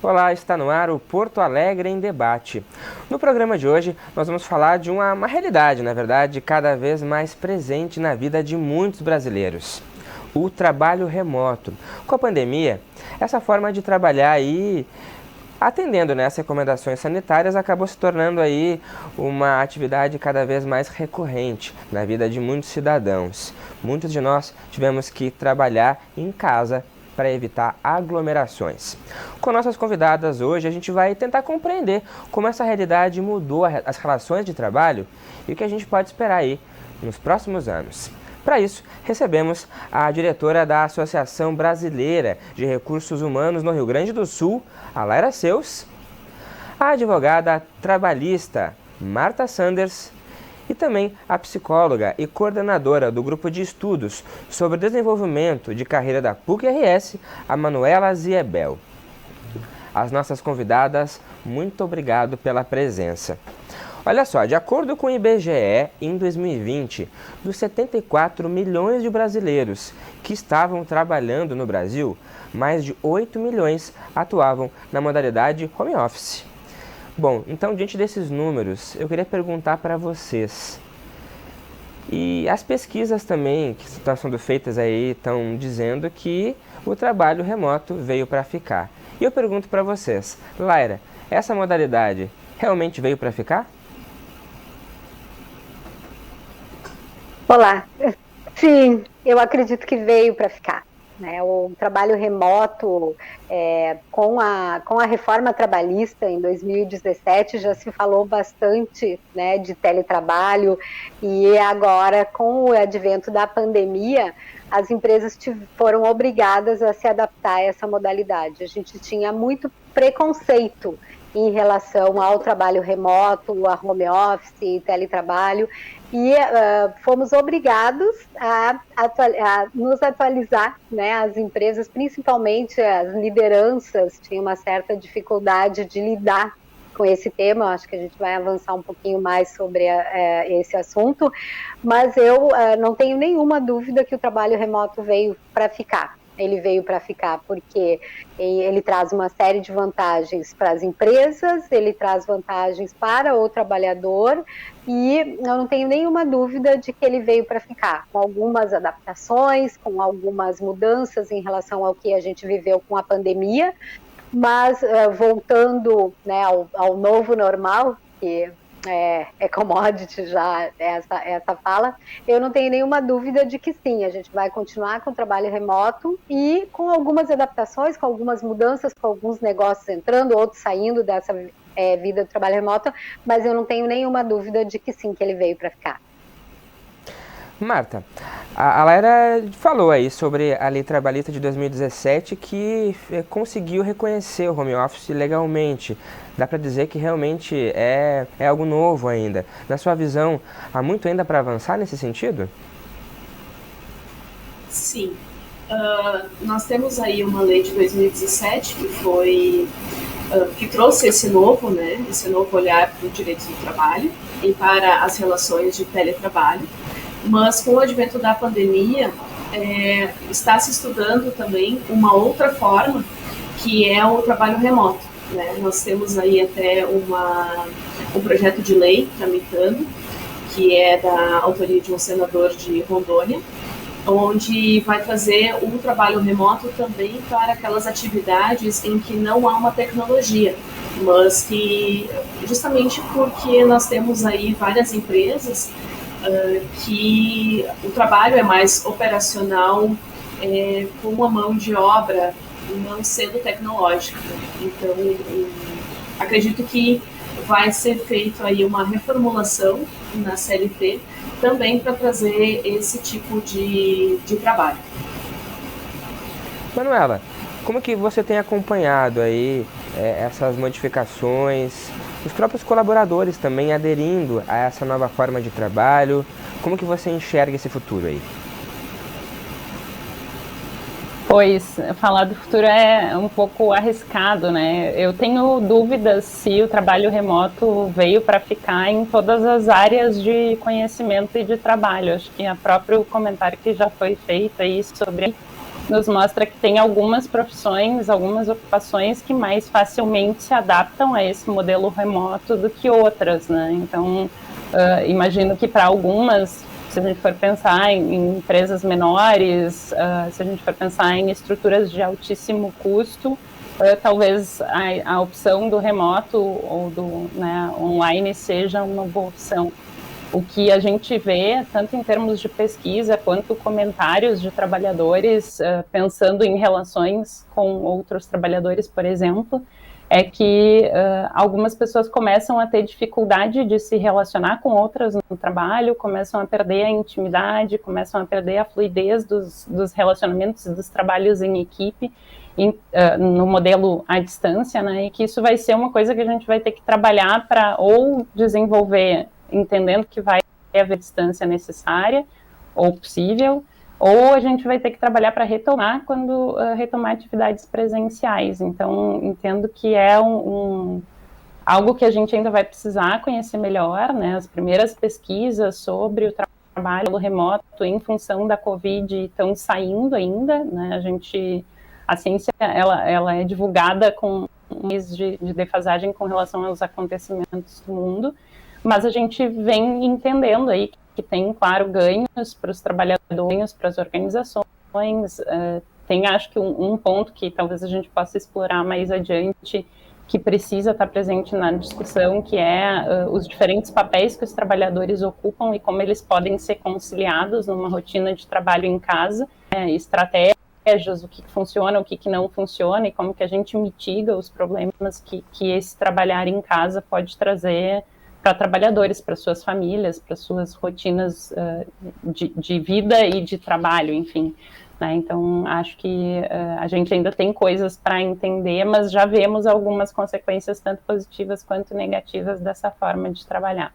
Olá, está no ar o Porto Alegre em Debate. No programa de hoje, nós vamos falar de uma realidade, na verdade, cada vez mais presente na vida de muitos brasileiros. O trabalho remoto. Com a pandemia, essa forma de trabalhar aí, atendendo às recomendações sanitárias, acabou se tornando aí uma atividade cada vez mais recorrente na vida de muitos cidadãos. Muitos de nós tivemos que trabalhar em casa para evitar aglomerações. Com nossas convidadas hoje, a gente vai tentar compreender como essa realidade mudou as relações de trabalho e o que a gente pode esperar aí nos próximos anos. Para isso, recebemos a diretora da Associação Brasileira de Recursos Humanos no Rio Grande do Sul, a Laira Seus, a advogada trabalhista Marta Sanders e também a psicóloga e coordenadora do grupo de estudos sobre desenvolvimento de carreira da PUC-RS, a Manuela Ziebel. As nossas convidadas, muito obrigado pela presença. Olha só, de acordo com o IBGE, em 2020, dos 74 milhões de brasileiros que estavam trabalhando no Brasil, mais de 8 milhões atuavam na modalidade home office. Bom, então, diante desses números, eu queria perguntar para vocês. E as pesquisas também que estão sendo feitas aí estão dizendo que o trabalho remoto veio para ficar. E eu pergunto para vocês, Laira, essa modalidade realmente veio para ficar? Olá, sim, eu acredito que veio para ficar. O trabalho remoto, com a reforma trabalhista em 2017, já se falou bastante, de teletrabalho, e agora, com o advento da pandemia, as empresas foram obrigadas a se adaptar a essa modalidade. A gente tinha muito preconceito em relação ao trabalho remoto, a home office, teletrabalho, e fomos obrigados a nos atualizar, as empresas, principalmente as lideranças, tinham uma certa dificuldade de lidar com esse tema. Acho que a gente vai avançar um pouquinho mais sobre esse assunto, mas eu não tenho nenhuma dúvida que o trabalho remoto veio para ficar. Ele veio para ficar porque ele traz uma série de vantagens para as empresas, ele traz vantagens para o trabalhador, e eu não tenho nenhuma dúvida de que ele veio para ficar, com algumas adaptações, com algumas mudanças em relação ao que a gente viveu com a pandemia, mas voltando ao novo normal, que é commodity já essa fala, eu não tenho nenhuma dúvida de que sim, a gente vai continuar com o trabalho remoto e com algumas adaptações, com algumas mudanças, com alguns negócios entrando, outros saindo dessa vida do trabalho remoto, mas eu não tenho nenhuma dúvida de que sim, que ele veio para ficar. Marta, a Laira falou aí sobre a lei trabalhista de 2017 que conseguiu reconhecer o home office legalmente. Dá para dizer que realmente é algo novo ainda. Na sua visão, há muito ainda para avançar nesse sentido? Sim. Nós temos aí uma lei de 2017 que trouxe esse novo olhar para o direito do trabalho e para as relações de teletrabalho. Mas com o advento da pandemia, está se estudando também uma outra forma, que é o trabalho remoto. Nós temos aí até um projeto de lei tramitando, que é da autoria de um senador de Rondônia, onde vai trazer o trabalho remoto também para aquelas atividades em que não há uma tecnologia, mas que, justamente porque nós temos aí várias empresas que o trabalho é mais operacional, com uma mão de obra não sendo tecnológica. Então, acredito que vai ser feita aí uma reformulação na CLT também para trazer esse tipo de trabalho. Manuela, como que você tem acompanhado aí essas modificações, os próprios colaboradores também aderindo a essa nova forma de trabalho? Como que você enxerga esse futuro aí? Pois, falar do futuro é um pouco arriscado, né? Eu tenho dúvidas se o trabalho remoto veio para ficar em todas as áreas de conhecimento e de trabalho. Acho que o próprio comentário que já foi feito aí sobre nos mostra que tem algumas profissões, algumas ocupações que mais facilmente se adaptam a esse modelo remoto do que outras, né? Então, imagino que para algumas, se a gente for pensar em empresas menores, se a gente for pensar em estruturas de altíssimo custo, talvez a opção do remoto ou do, né, online seja uma boa opção. O que a gente vê, tanto em termos de pesquisa quanto comentários de trabalhadores, pensando em relações com outros trabalhadores, por exemplo, é que algumas pessoas começam a ter dificuldade de se relacionar com outras no trabalho, começam a perder a intimidade, começam a perder a fluidez dos relacionamentos e dos trabalhos em equipe, no modelo à distância, né? E que isso vai ser uma coisa que a gente vai ter que trabalhar para ou desenvolver entendendo que vai haver distância necessária ou possível, ou a gente vai ter que trabalhar para retomar quando retomar atividades presenciais. Então, entendo que é algo que a gente ainda vai precisar conhecer melhor, né? As primeiras pesquisas sobre o trabalho remoto em função da Covid estão saindo ainda, né? A ciência, ela é divulgada com um mês de defasagem com relação aos acontecimentos do mundo, mas a gente vem entendendo aí que tem, claro, ganhos para os trabalhadores, para as organizações. Tem, acho que, um ponto que talvez a gente possa explorar mais adiante, que precisa estar presente na discussão, que é os diferentes papéis que os trabalhadores ocupam e como eles podem ser conciliados numa rotina de trabalho em casa, estratégias, o que funciona, o que não funciona, e como que a gente mitiga os problemas que esse trabalhar em casa pode trazer para trabalhadores, para suas famílias, para suas rotinas de vida e de trabalho, enfim. Né? Então, acho que a gente ainda tem coisas para entender, mas já vemos algumas consequências, tanto positivas quanto negativas, dessa forma de trabalhar.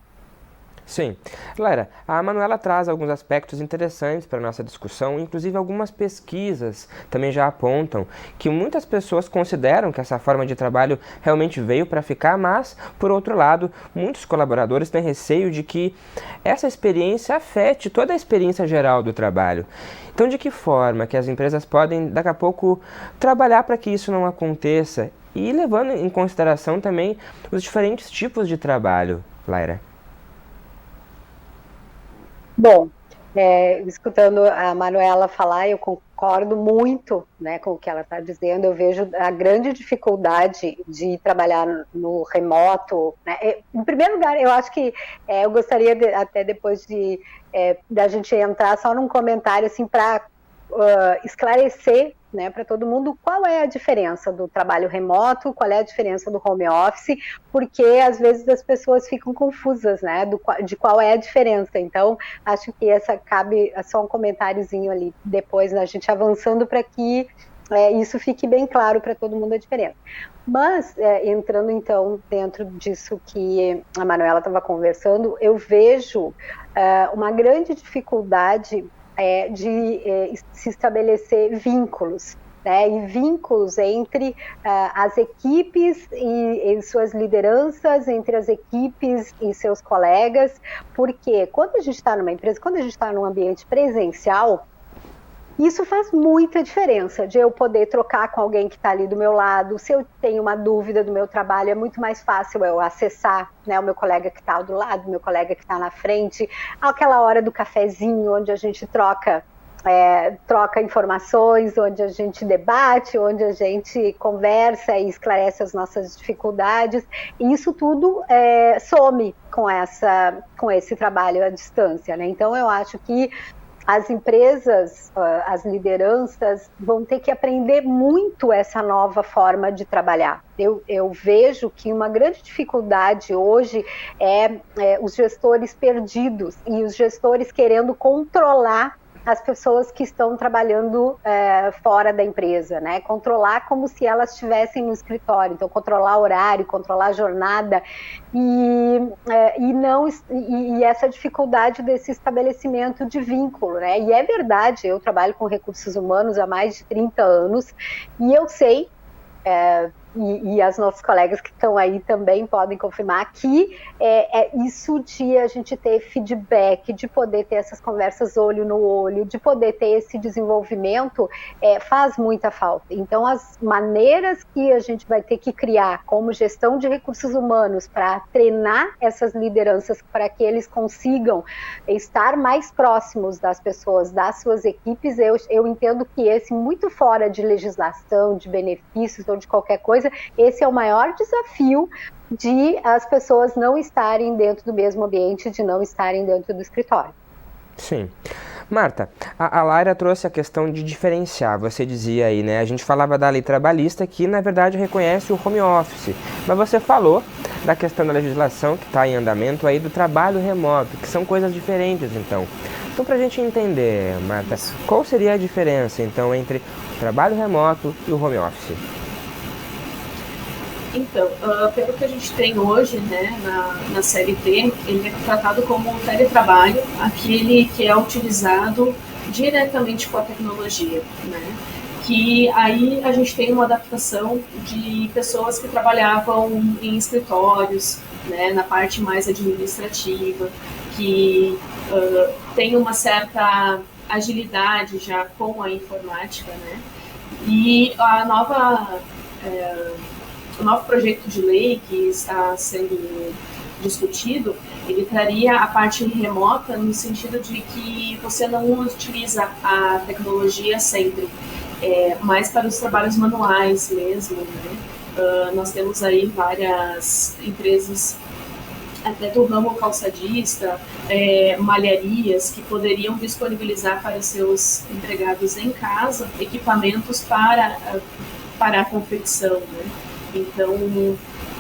Sim. Laira, a Manuela traz alguns aspectos interessantes para a nossa discussão, inclusive algumas pesquisas também já apontam que muitas pessoas consideram que essa forma de trabalho realmente veio para ficar, mas, por outro lado, muitos colaboradores têm receio de que essa experiência afete toda a experiência geral do trabalho. Então, de que forma que as empresas podem, daqui a pouco, trabalhar para que isso não aconteça e levando em consideração também os diferentes tipos de trabalho, Laira? Bom, escutando a Manuela falar, eu concordo muito, né, com o que ela está dizendo. Eu vejo a grande dificuldade de trabalhar no remoto, né? Em primeiro lugar, eu acho que eu gostaria até depois da gente entrar só num comentário assim, para esclarecer, né, para todo mundo qual é a diferença do trabalho remoto, qual é a diferença do home office, porque às vezes as pessoas ficam confusas, né, de qual é a diferença. Então, acho que cabe só um comentáriozinho ali depois, né, a gente avançando para que isso fique bem claro para todo mundo a diferença. Mas, entrando então dentro disso que a Manuela estava conversando, eu vejo uma grande dificuldade de se estabelecer vínculos, né, e vínculos entre as equipes e suas lideranças, entre as equipes e seus colegas, porque quando a gente está numa empresa, quando a gente está num ambiente presencial, isso faz muita diferença, de eu poder trocar com alguém que está ali do meu lado. Se eu tenho uma dúvida do meu trabalho, é muito mais fácil eu acessar, né, o meu colega que está do lado, o meu colega que está na frente, aquela hora do cafezinho, onde a gente troca informações, onde a gente debate, onde a gente conversa e esclarece as nossas dificuldades. E isso tudo some com esse trabalho à distância, né? Então, eu acho que as empresas, as lideranças vão ter que aprender muito essa nova forma de trabalhar. Eu vejo que uma grande dificuldade hoje é os gestores perdidos e os gestores querendo controlar as pessoas que estão trabalhando fora da empresa, né? Controlar como se elas estivessem no escritório, então controlar horário, controlar jornada e essa dificuldade desse estabelecimento de vínculo, né? E é verdade, eu trabalho com recursos humanos há mais de 30 anos e eu sei e as nossos colegas que estão aí também podem confirmar que isso de a gente ter feedback, de poder ter essas conversas olho no olho, de poder ter esse desenvolvimento, faz muita falta. Então, as maneiras que a gente vai ter que criar como gestão de recursos humanos para treinar essas lideranças para que eles consigam estar mais próximos das pessoas, das suas equipes, eu entendo que esse, muito fora de legislação, de benefícios ou de qualquer coisa, esse é o maior desafio de as pessoas não estarem dentro do mesmo ambiente, de não estarem dentro do escritório. Sim. Marta, a Laira trouxe a questão de diferenciar, você dizia aí, né? A gente falava da lei trabalhista que, na verdade, reconhece o home office, mas você falou da questão da legislação que está em andamento aí do trabalho remoto, que são coisas diferentes, então. Então, para a gente entender, Marta, qual seria a diferença, então, entre o trabalho remoto e o home office? Então, pelo que a gente tem hoje, né, na CLT, ele é tratado como um teletrabalho, aquele que é utilizado diretamente com a tecnologia, né? Que aí a gente tem uma adaptação de pessoas que trabalhavam em escritórios, né, na parte mais administrativa, que tem uma certa agilidade já com a informática, né? E o novo projeto de lei que está sendo discutido, ele traria a parte remota no sentido de que você não utiliza a tecnologia sempre, mais para os trabalhos manuais mesmo, né? Nós temos aí várias empresas, até do ramo calçadista, malharias, que poderiam disponibilizar para seus empregados em casa equipamentos para a confecção, né? Então,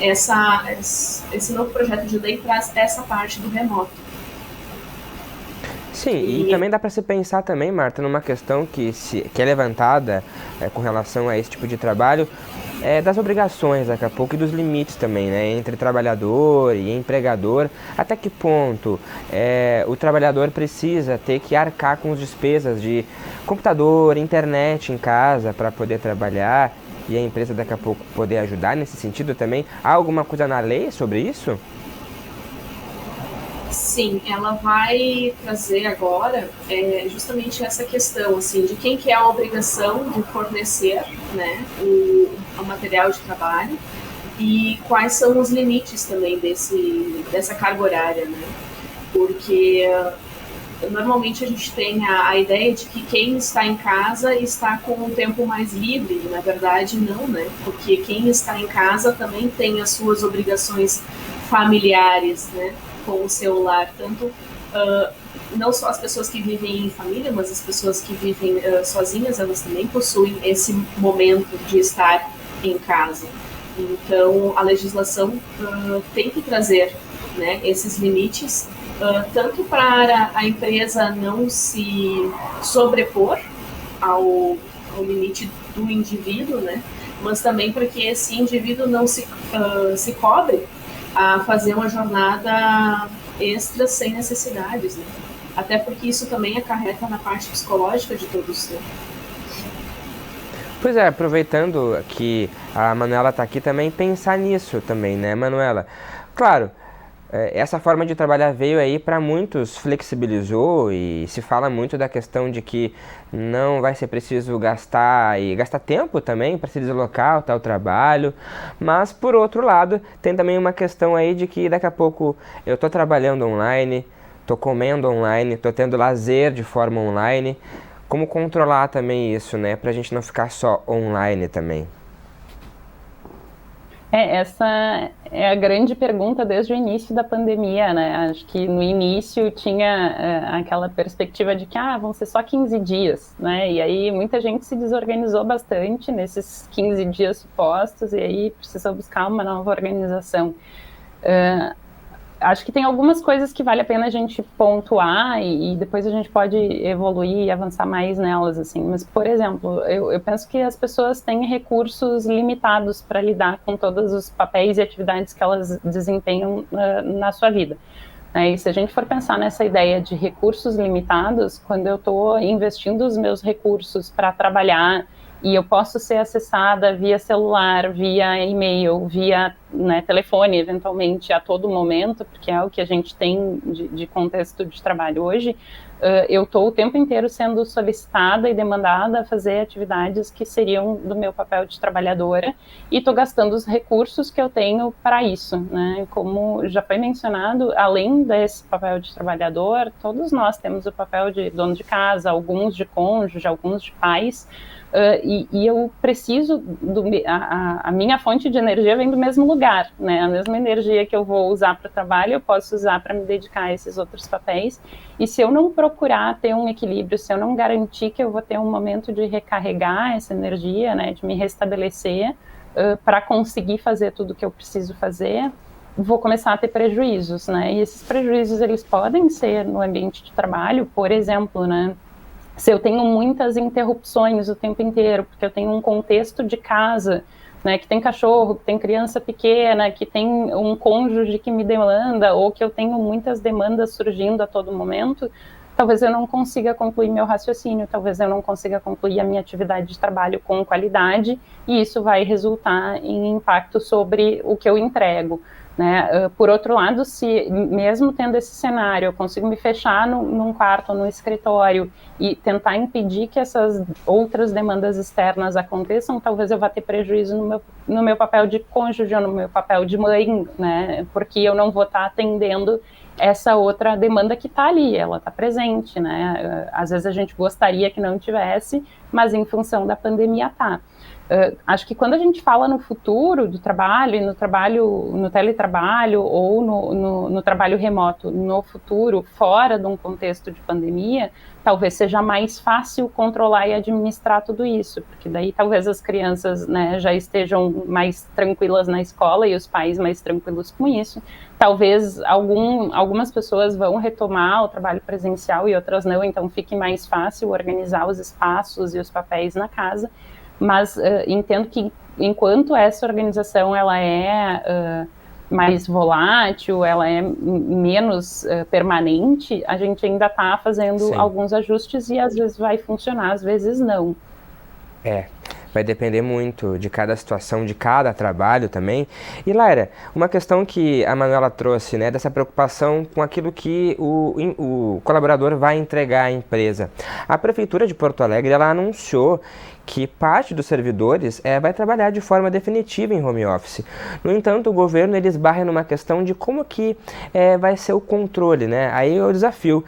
esse novo projeto de lei traz essa parte do remoto. Sim, e também dá para se pensar também, Marta, numa questão que é levantada com relação a esse tipo de trabalho, das obrigações daqui a pouco e dos limites também, né, entre trabalhador e empregador. Até que ponto o trabalhador precisa ter que arcar com as despesas de computador, internet em casa para poder trabalhar, e a empresa daqui a pouco poder ajudar nesse sentido também? Há alguma coisa na lei sobre isso? Sim, ela vai trazer agora justamente essa questão, assim, de quem que é a obrigação de fornecer, né, o material de trabalho e quais são os limites também dessa carga horária, né? Porque normalmente a gente tem a ideia de que quem está em casa está com um tempo mais livre, e na verdade não, né? Porque quem está em casa também tem as suas obrigações familiares, né? Com o celular, tanto não só as pessoas que vivem em família, mas as pessoas que vivem sozinhas, elas também possuem esse momento de estar em casa. Então, a legislação tem que trazer, né, esses limites, tanto para a empresa não se sobrepor ao limite do indivíduo, né, mas também para que esse indivíduo não se cobre a fazer uma jornada extra sem necessidades, né? Até porque isso também acarreta na parte psicológica de todos, né? Pois é, aproveitando que a Manuela está aqui também, pensar nisso também, né, Manuela? Claro, essa forma de trabalhar veio aí para muitos, flexibilizou, e se fala muito da questão de que não vai ser preciso gastar tempo também para se deslocar ao trabalho, mas por outro lado tem também uma questão aí de que daqui a pouco eu estou trabalhando online, estou comendo online, estou tendo lazer de forma online. Como controlar também isso, né, para a gente não ficar só online também? Essa é a grande pergunta desde o início da pandemia, né? Acho que no início tinha aquela perspectiva de que vão ser só 15 dias, né? E aí muita gente se desorganizou bastante nesses 15 dias supostos, e aí precisou buscar uma nova organização. Acho que tem algumas coisas que vale a pena a gente pontuar e depois a gente pode evoluir e avançar mais nelas, assim. Mas, por exemplo, eu penso que as pessoas têm recursos limitados para lidar com todos os papéis e atividades que elas desempenham na sua vida. E se a gente for pensar nessa ideia de recursos limitados, quando eu estou investindo os meus recursos para trabalhar e eu posso ser acessada via celular, via e-mail, via, né, telefone, eventualmente, a todo momento, porque é o que a gente tem de contexto de trabalho hoje, eu estou o tempo inteiro sendo solicitada e demandada a fazer atividades que seriam do meu papel de trabalhadora, e estou gastando os recursos que eu tenho para isso, né? Como já foi mencionado, além desse papel de trabalhador, todos nós temos o papel de dono de casa, alguns de cônjuge, alguns de pais, e eu preciso, a minha fonte de energia vem do mesmo lugar, né? A mesma energia que eu vou usar para o trabalho, eu posso usar para me dedicar a esses outros papéis, e se eu não procurar ter um equilíbrio, se eu não garantir que eu vou ter um momento de recarregar essa energia, né, de me restabelecer, para conseguir fazer tudo o que eu preciso fazer, vou começar a ter prejuízos, né? E esses prejuízos, eles podem ser no ambiente de trabalho, por exemplo, né? Se eu tenho muitas interrupções o tempo inteiro, porque eu tenho um contexto de casa, né, que tem cachorro, que tem criança pequena, que tem um cônjuge que me demanda, ou que eu tenho muitas demandas surgindo a todo momento, talvez eu não consiga concluir meu raciocínio, talvez eu não consiga concluir a minha atividade de trabalho com qualidade, e isso vai resultar em impacto sobre o que eu entrego, né? Por outro lado, se mesmo tendo esse cenário, eu consigo me fechar num quarto, num escritório, e tentar impedir que essas outras demandas externas aconteçam, talvez eu vá ter prejuízo no meu papel de cônjuge ou no meu papel de mãe, né? Porque eu não vou estar atendendo essa outra demanda que está ali, ela está presente, né? Às vezes a gente gostaria que não tivesse, mas em função da pandemia está. Acho que quando a gente fala no futuro do trabalho, no teletrabalho ou no trabalho remoto, no futuro, fora de um contexto de pandemia, talvez seja mais fácil controlar e administrar tudo isso, porque daí talvez as crianças, né, já estejam mais tranquilas na escola e os pais mais tranquilos com isso. Talvez algumas pessoas vão retomar o trabalho presencial e outras não, então fique mais fácil organizar os espaços e os papéis na casa. Mas entendo que enquanto essa organização ela é mais volátil, ela é menos permanente, a gente ainda está fazendo alguns ajustes e às vezes vai funcionar, às vezes não. Vai depender muito de cada situação, de cada trabalho também. E Laira, uma questão que a Manuela trouxe, né, dessa preocupação com aquilo que o colaborador vai entregar à empresa. A Prefeitura de Porto Alegre, ela anunciou que parte dos servidores vai trabalhar de forma definitiva em home office. No entanto, o governo ele esbarra numa questão de como que vai ser o controle, né? Aí é o desafio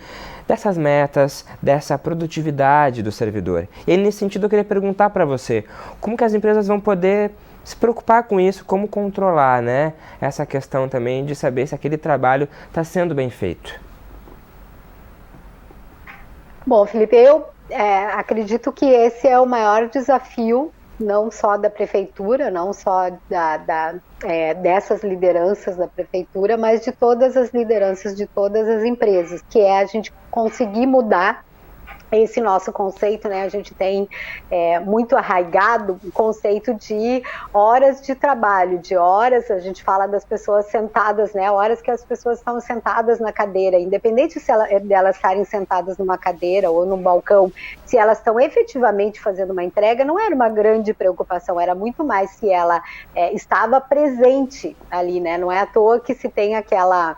dessas metas, dessa produtividade do servidor. E aí, nesse sentido, eu queria perguntar para você, como que as empresas vão poder se preocupar com isso, como controlar, né, essa questão também de saber se aquele trabalho está sendo bem feito? Bom, Felipe, eu acredito que esse é o maior desafio, não só da prefeitura, não só dessas lideranças da prefeitura, mas de todas as lideranças de todas as empresas, que é a gente conseguir mudar esse nosso conceito, né? A gente tem muito arraigado o conceito de horas de trabalho, de horas, a gente fala das pessoas sentadas, né? Horas que as pessoas estão sentadas na cadeira, independente se delas estarem sentadas numa cadeira ou num balcão, se elas estão efetivamente fazendo uma entrega, não era uma grande preocupação, era muito mais se ela estava presente ali, né? Não é à toa que se tem aquela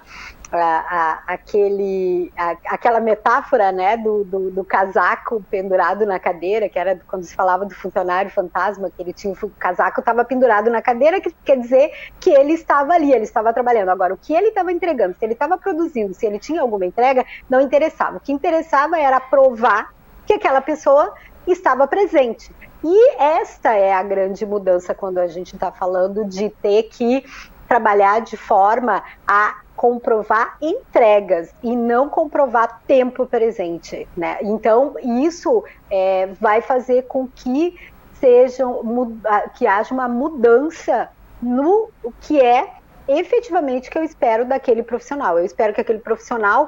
metáfora, né, do casaco pendurado na cadeira, que era quando se falava do funcionário fantasma, que ele tinha o casaco estava pendurado na cadeira, que quer dizer que ele estava ali, ele estava trabalhando. Agora, o que ele estava entregando, se ele estava produzindo, se ele tinha alguma entrega, não interessava. O que interessava era provar que aquela pessoa estava presente. E esta é a grande mudança quando a gente está falando de ter que trabalhar de forma a comprovar entregas e não comprovar tempo presente, né? Então, isso vai fazer com que haja uma mudança no que é efetivamente que eu espero daquele profissional. Eu espero que aquele profissional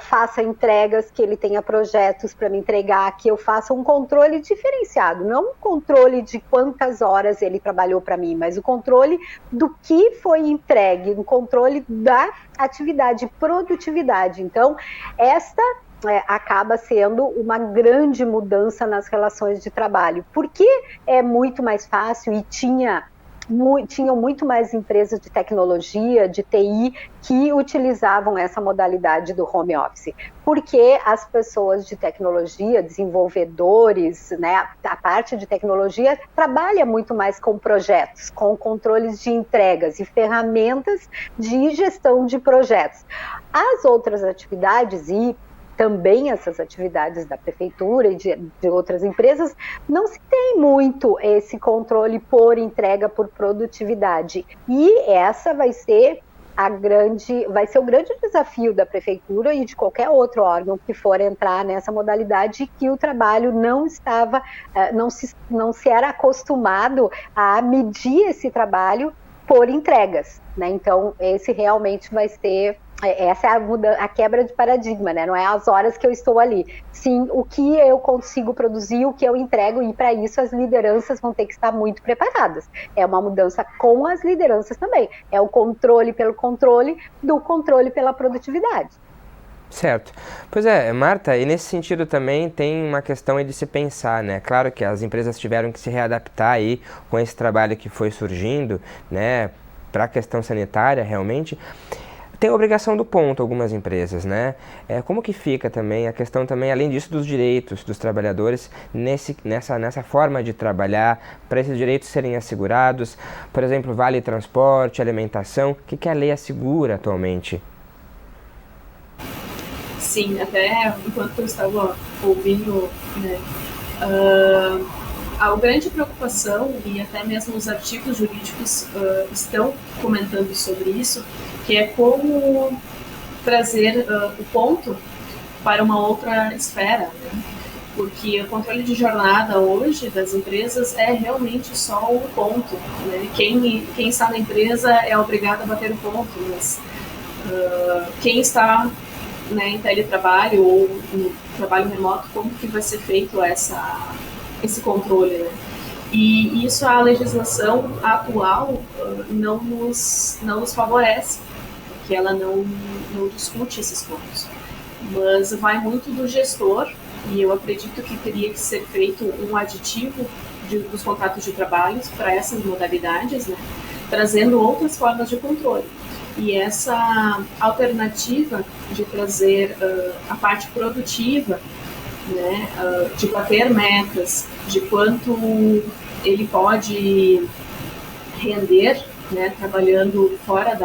faça entregas, que ele tenha projetos para me entregar, que eu faça um controle diferenciado, não um controle de quantas horas ele trabalhou para mim, mas o controle do que foi entregue, um controle da atividade, produtividade. Então, esta acaba sendo uma grande mudança nas relações de trabalho, porque é muito mais fácil e tinham muito mais empresas de tecnologia, de TI, que utilizavam essa modalidade do home office, porque as pessoas de tecnologia, desenvolvedores, né, a parte de tecnologia trabalha muito mais com projetos, com controles de entregas e ferramentas de gestão de projetos. As outras atividades e também essas atividades da prefeitura e de outras empresas, não se tem muito esse controle por entrega, por produtividade. E essa vai ser o grande desafio da prefeitura e de qualquer outro órgão que for entrar nessa modalidade, que o trabalho não se era acostumado a medir esse trabalho por entregas, né? Então, esse realmente vai ser... Essa é a quebra de paradigma, né? Não é as horas que eu estou ali, sim o que eu consigo produzir, o que eu entrego, e para isso as lideranças vão ter que estar muito preparadas. É uma mudança com as lideranças também, é o controle pelo controle, do controle pela produtividade. Certo. Pois é, Marta, e nesse sentido também tem uma questão aí de se pensar, né? Claro que as empresas tiveram que se readaptar aí com esse trabalho que foi surgindo, né? Para a questão sanitária, realmente. Tem a obrigação do ponto algumas empresas, né? Como que fica também a questão também, além disso, dos direitos dos trabalhadores nessa forma de trabalhar, para esses direitos serem assegurados? Por exemplo, vale transporte, alimentação, o que a lei assegura atualmente? Sim, até enquanto eu estava ouvindo, né, a grande preocupação, e até mesmo os artigos jurídicos estão comentando sobre isso, que é como trazer o ponto para uma outra esfera, né? Porque o controle de jornada hoje das empresas é realmente só o ponto, né? Quem está na empresa é obrigado a bater o ponto, mas quem está, né, em teletrabalho ou no trabalho remoto, como que vai ser feito esse controle, né? E isso a legislação atual não nos favorece, porque ela não discute esses pontos. Mas vai muito do gestor, e eu acredito que teria que ser feito um aditivo dos contratos de trabalho para essas modalidades, né, trazendo outras formas de controle. E essa alternativa de trazer a parte produtiva, né, de bater metas, de quanto ele pode render, né, trabalhando fora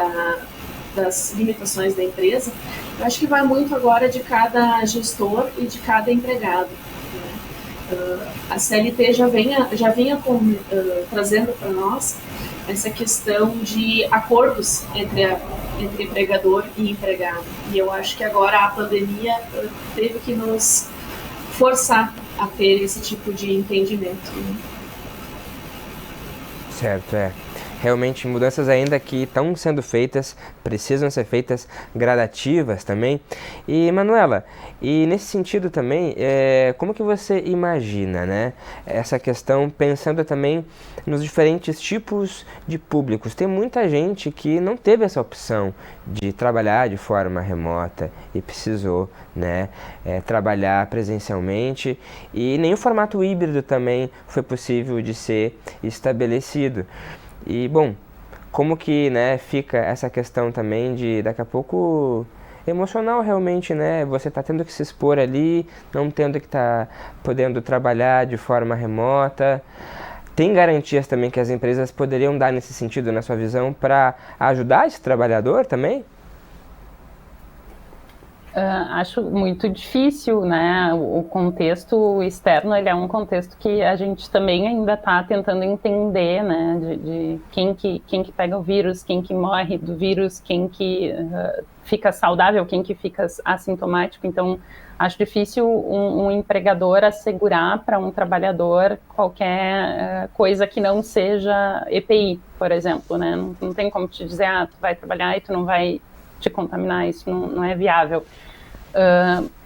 das limitações da empresa, eu acho que vai muito agora de cada gestor e de cada empregado, né? A CLT já vinha trazendo para nós essa questão de acordos entre empregador e empregado. E eu acho que agora a pandemia teve que nos forçar a ter esse tipo de entendimento, né? Certo, realmente mudanças ainda que estão sendo feitas, precisam ser feitas gradativas também. E Manuela, e nesse sentido também, como que você imagina, né, essa questão, pensando também nos diferentes tipos de públicos? Tem muita gente que não teve essa opção de trabalhar de forma remota e precisou, né, trabalhar presencialmente, e nem o formato híbrido também foi possível de ser estabelecido. E, bom, como que, né, fica essa questão também de, daqui a pouco, emocional realmente, né? Você está tendo que se expor ali, não tendo que estar podendo trabalhar de forma remota. Tem garantias também que as empresas poderiam dar nesse sentido, na sua visão, para ajudar esse trabalhador também? Acho muito difícil, né? O contexto externo, ele é um contexto que a gente também ainda está tentando entender, né? De quem que pega o vírus, quem que morre do vírus, quem que fica saudável, quem que fica assintomático. Então, acho difícil um empregador assegurar para um trabalhador qualquer coisa que não seja EPI, por exemplo, né? Não tem como te dizer, tu vai trabalhar e tu não vai te contaminar, isso não é viável.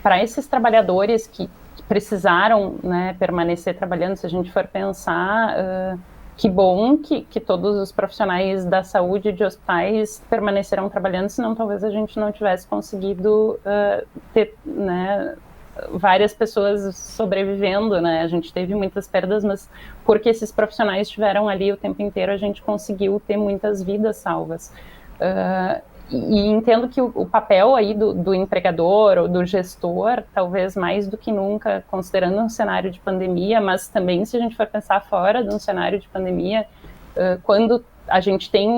Para esses trabalhadores que precisaram, né, permanecer trabalhando, se a gente for pensar, que bom que todos os profissionais da saúde de hospitais permaneceram trabalhando, senão talvez a gente não tivesse conseguido ter, né, várias pessoas sobrevivendo, né? A gente teve muitas perdas, mas porque esses profissionais estiveram ali o tempo inteiro, a gente conseguiu ter muitas vidas salvas. E entendo que o papel aí do empregador ou do gestor, talvez mais do que nunca, considerando um cenário de pandemia, mas também se a gente for pensar fora de um cenário de pandemia, quando a gente tem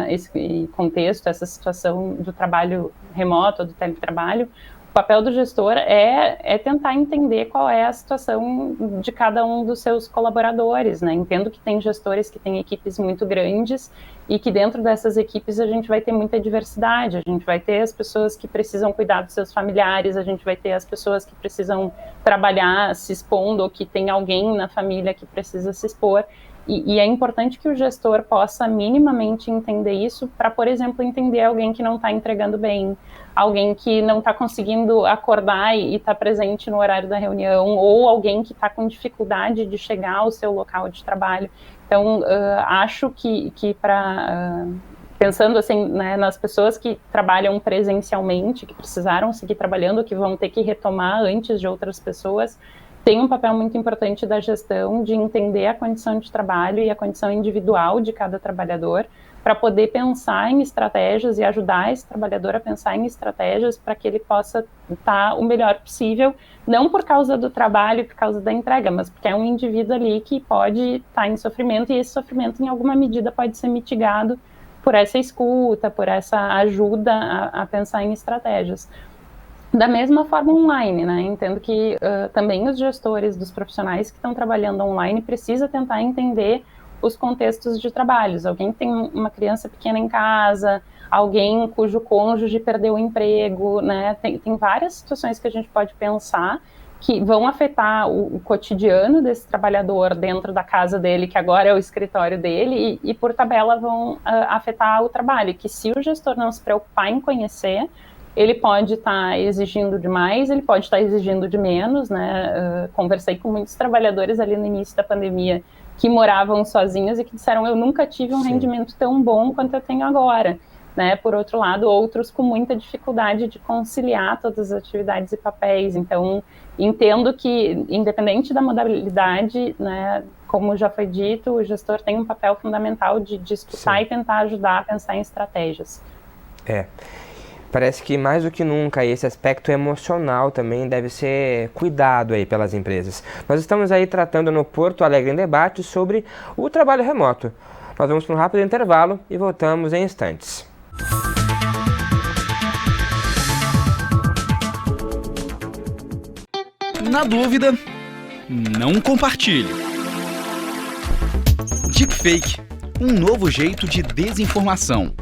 esse contexto, essa situação do trabalho remoto, do teletrabalho, o papel do gestor é tentar entender qual é a situação de cada um dos seus colaboradores, né? Entendo que tem gestores que têm equipes muito grandes e que dentro dessas equipes a gente vai ter muita diversidade, a gente vai ter as pessoas que precisam cuidar dos seus familiares, a gente vai ter as pessoas que precisam trabalhar se expondo, ou que tem alguém na família que precisa se expor. E é importante que o gestor possa minimamente entender isso para, por exemplo, entender alguém que não está entregando bem, alguém que não está conseguindo acordar e está presente no horário da reunião, ou alguém que está com dificuldade de chegar ao seu local de trabalho. Então, acho que pensando assim, né, nas pessoas que trabalham presencialmente, que precisaram seguir trabalhando, que vão ter que retomar antes de outras pessoas, tem um papel muito importante da gestão de entender a condição de trabalho e a condição individual de cada trabalhador para poder pensar em estratégias e ajudar esse trabalhador a pensar em estratégias para que ele possa estar o melhor possível, não por causa do trabalho e por causa da entrega, mas porque é um indivíduo ali que pode estar em sofrimento e esse sofrimento em alguma medida pode ser mitigado por essa escuta, por essa ajuda a pensar em estratégias. Da mesma forma online, né? Entendo que também os gestores dos profissionais que estão trabalhando online precisam tentar entender os contextos de trabalhos. Alguém que tem uma criança pequena em casa, alguém cujo cônjuge perdeu o emprego, né? Tem várias situações que a gente pode pensar que vão afetar o cotidiano desse trabalhador dentro da casa dele, que agora é o escritório dele, e por tabela vão afetar o trabalho, que se o gestor não se preocupar em conhecer, ele pode estar exigindo demais, ele pode estar exigindo de menos, né? Conversei com muitos trabalhadores ali no início da pandemia que moravam sozinhos e que disseram, eu nunca tive um rendimento tão bom quanto eu tenho agora, né? Por outro lado, outros com muita dificuldade de conciliar todas as atividades e papéis. Então, entendo que, independente da modalidade, né, como já foi dito, o gestor tem um papel fundamental de escutar e tentar ajudar a pensar em estratégias. Parece que mais do que nunca esse aspecto emocional também deve ser cuidado aí pelas empresas. Nós estamos aí tratando no Porto Alegre em Debate sobre o trabalho remoto. Nós vamos para um rápido intervalo e voltamos em instantes. Na dúvida, não compartilhe. Deepfake, um novo jeito de desinformação.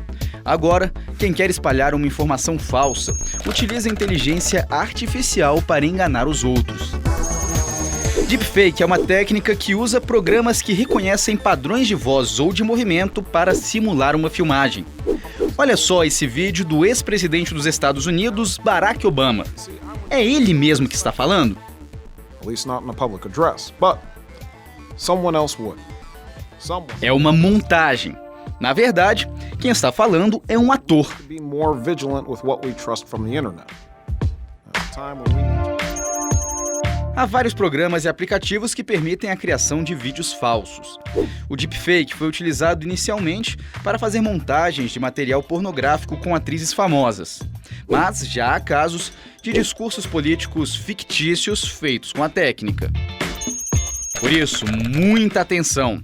Agora, quem quer espalhar uma informação falsa utiliza a inteligência artificial para enganar os outros. Deepfake é uma técnica que usa programas que reconhecem padrões de voz ou de movimento para simular uma filmagem. Olha só esse vídeo do ex-presidente dos Estados Unidos, Barack Obama. É ele mesmo que está falando? É uma montagem. Na verdade, quem está falando é um ator. Há vários programas e aplicativos que permitem a criação de vídeos falsos. O deepfake foi utilizado inicialmente para fazer montagens de material pornográfico com atrizes famosas. Mas já há casos de discursos políticos fictícios feitos com a técnica. Por isso, muita atenção!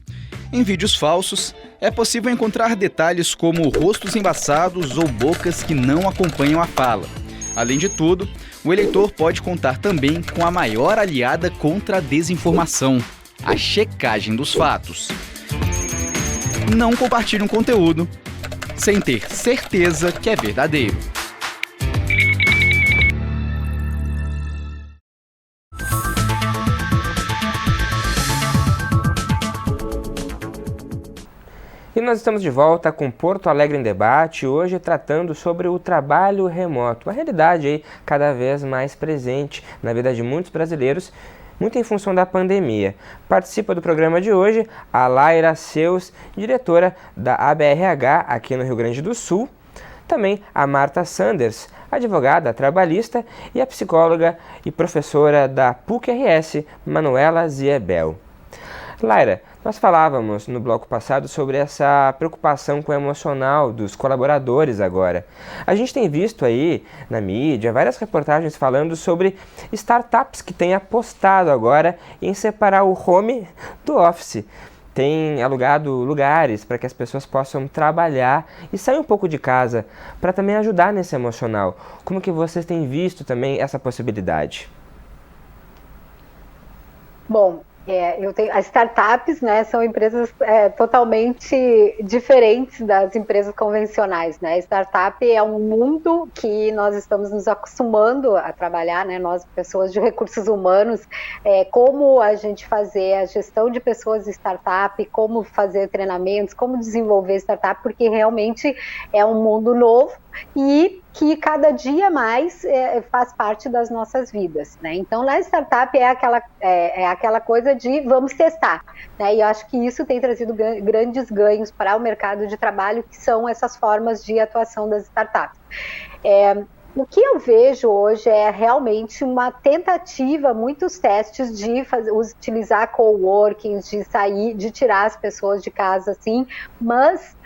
Em vídeos falsos, é possível encontrar detalhes como rostos embaçados ou bocas que não acompanham a fala. Além de tudo, o eleitor pode contar também com a maior aliada contra a desinformação, a checagem dos fatos. Não compartilhe um conteúdo sem ter certeza que é verdadeiro. E nós estamos de volta com Porto Alegre em Debate, hoje tratando sobre o trabalho remoto, uma realidade aí cada vez mais presente na vida de muitos brasileiros muito em função da pandemia. Participa do programa de hoje a Laira Seus, diretora da ABRH aqui no Rio Grande do Sul. Também a Marta Sanders, advogada trabalhista, e a psicóloga e professora da PUC-RS, Manuela Ziebel. Laira, nós falávamos no bloco passado sobre essa preocupação com o emocional dos colaboradores agora. A gente tem visto aí na mídia várias reportagens falando sobre startups que têm apostado agora em separar o home do office. Tem alugado lugares para que as pessoas possam trabalhar e sair um pouco de casa para também ajudar nesse emocional. Como que vocês têm visto também essa possibilidade? Bom, as startups, né, são empresas totalmente diferentes das empresas convencionais, né? Startup é um mundo que nós estamos nos acostumando a trabalhar, né? Nós, pessoas de recursos humanos, como a gente fazer a gestão de pessoas de startup, como fazer treinamentos, como desenvolver startup, porque realmente é um mundo novo e que cada dia mais faz parte das nossas vidas, né? Então, na startup é aquela coisa de vamos testar, né? E eu acho que isso tem trazido grandes ganhos para o mercado de trabalho, que são essas formas de atuação das startups. O que eu vejo hoje é realmente uma tentativa, muitos testes de utilizar coworkings, de tirar as pessoas de casa, assim, mas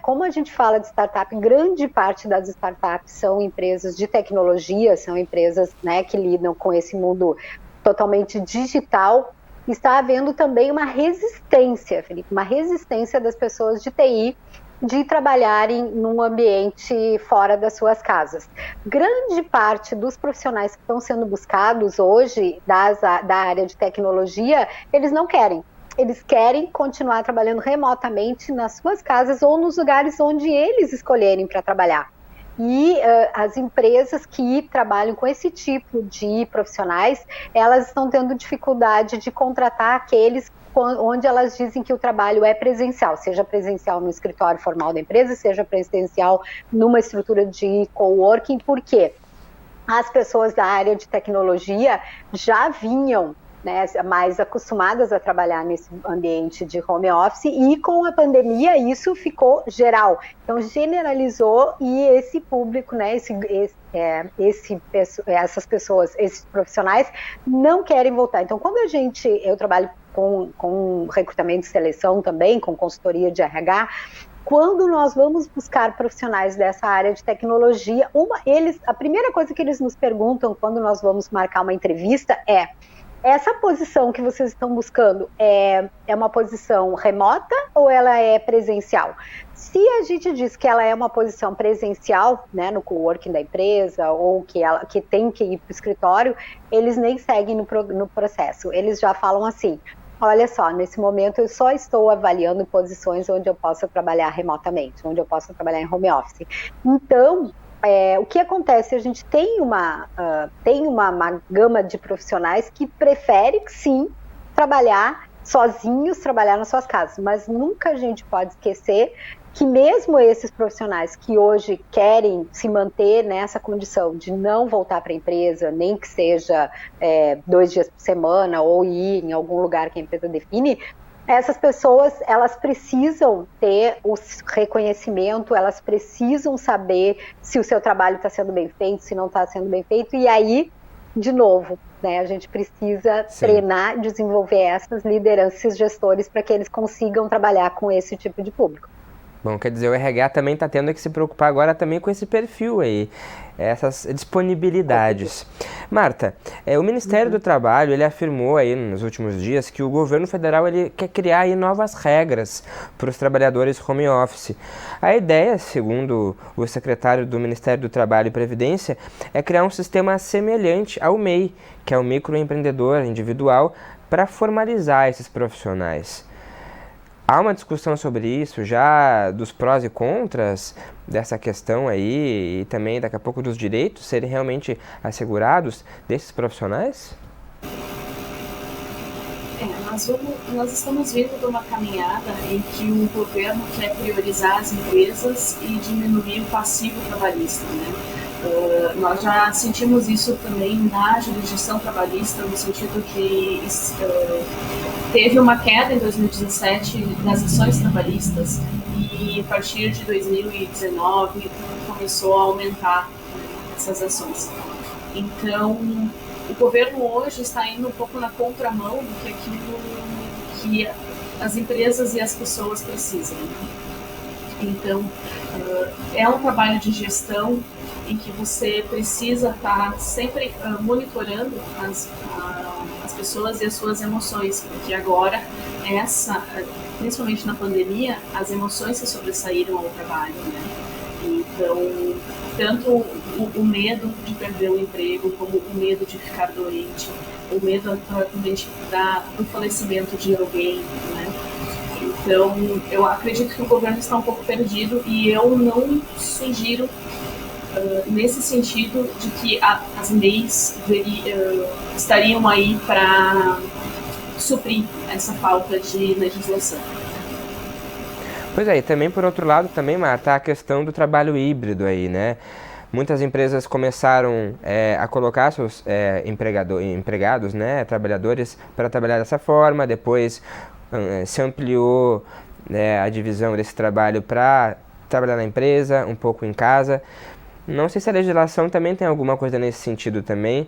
como a gente fala de startup, grande parte das startups são empresas de tecnologia, são empresas, né, que lidam com esse mundo totalmente digital. Está havendo também uma resistência, Felipe, uma resistência das pessoas de TI de trabalharem num ambiente fora das suas casas. Grande parte dos profissionais que estão sendo buscados hoje da área de tecnologia, eles não querem. Eles querem continuar trabalhando remotamente nas suas casas ou nos lugares onde eles escolherem para trabalhar. E as empresas que trabalham com esse tipo de profissionais, elas estão tendo dificuldade de contratar aqueles onde elas dizem que o trabalho é presencial, seja presencial no escritório formal da empresa, seja presencial numa estrutura de coworking, porque as pessoas da área de tecnologia já vinham, né, mais acostumadas a trabalhar nesse ambiente de home office, e com a pandemia isso ficou geral, então generalizou, e esse público, né, essas pessoas, esses profissionais não querem voltar. Então quando eu trabalho com recrutamento e seleção também, com consultoria de RH, quando nós vamos buscar profissionais dessa área de tecnologia, a primeira coisa que eles nos perguntam quando nós vamos marcar uma entrevista é: essa posição que vocês estão buscando é uma posição remota ou ela é presencial? Se a gente diz que ela é uma posição presencial, né, no coworking da empresa, ou que tem que ir para o escritório, eles nem seguem no processo. Eles já falam assim: olha só, nesse momento eu só estou avaliando posições onde eu possa trabalhar remotamente, onde eu possa trabalhar em home office. Então, o que acontece? A gente tem uma gama de profissionais que preferem, sim, trabalhar sozinhos, trabalhar nas suas casas, mas nunca a gente pode esquecer que mesmo esses profissionais que hoje querem se manter nessa condição de não voltar para a empresa, nem que seja 2 dias por semana, ou ir em algum lugar que a empresa define, essas pessoas, elas precisam ter o reconhecimento, elas precisam saber se o seu trabalho está sendo bem feito, se não está sendo bem feito, e aí, de novo, né, a gente precisa treinar, desenvolver essas lideranças, gestores, para que eles consigam trabalhar com esse tipo de público. Bom, quer dizer, o RH também está tendo que se preocupar agora também com esse perfil aí, essas disponibilidades. Marta, o Ministério do Trabalho, ele afirmou aí nos últimos dias que o governo federal ele quer criar aí novas regras para os trabalhadores home office. A ideia, segundo o secretário do Ministério do Trabalho e Previdência, é criar um sistema semelhante ao MEI, que é o microempreendedor individual, para formalizar esses profissionais. Há uma discussão sobre isso já, dos prós e contras dessa questão aí, e também daqui a pouco dos direitos serem realmente assegurados desses profissionais? nós estamos vindo de uma caminhada em que o governo quer priorizar as empresas e diminuir o passivo trabalhista, né? Nós já sentimos isso também na jurisdição trabalhista, no sentido que teve uma queda em 2017 das ações trabalhistas e a partir de 2019 começou a aumentar essas ações. Então, o governo hoje está indo um pouco na contramão do que aquilo que as empresas e as pessoas precisam. Então, é um trabalho de gestão em que você precisa estar sempre monitorando as pessoas e as suas emoções, porque agora, principalmente na pandemia, as emoções se sobressaíram ao trabalho, né? Então, tanto o medo de perder o emprego, como o medo de ficar doente, o medo do falecimento de alguém, né? Então, eu acredito que o governo está um pouco perdido e eu não sugiro nesse sentido de que as leis estariam aí para suprir essa falta de legislação. Pois é, e também por outro lado, também, Marta, a questão do trabalho híbrido aí, né? Muitas empresas começaram a colocar seus empregados, né, trabalhadores, para trabalhar dessa forma, depois se ampliou a divisão desse trabalho para trabalhar na empresa, um pouco em casa. Não sei se a legislação também tem alguma coisa nesse sentido também,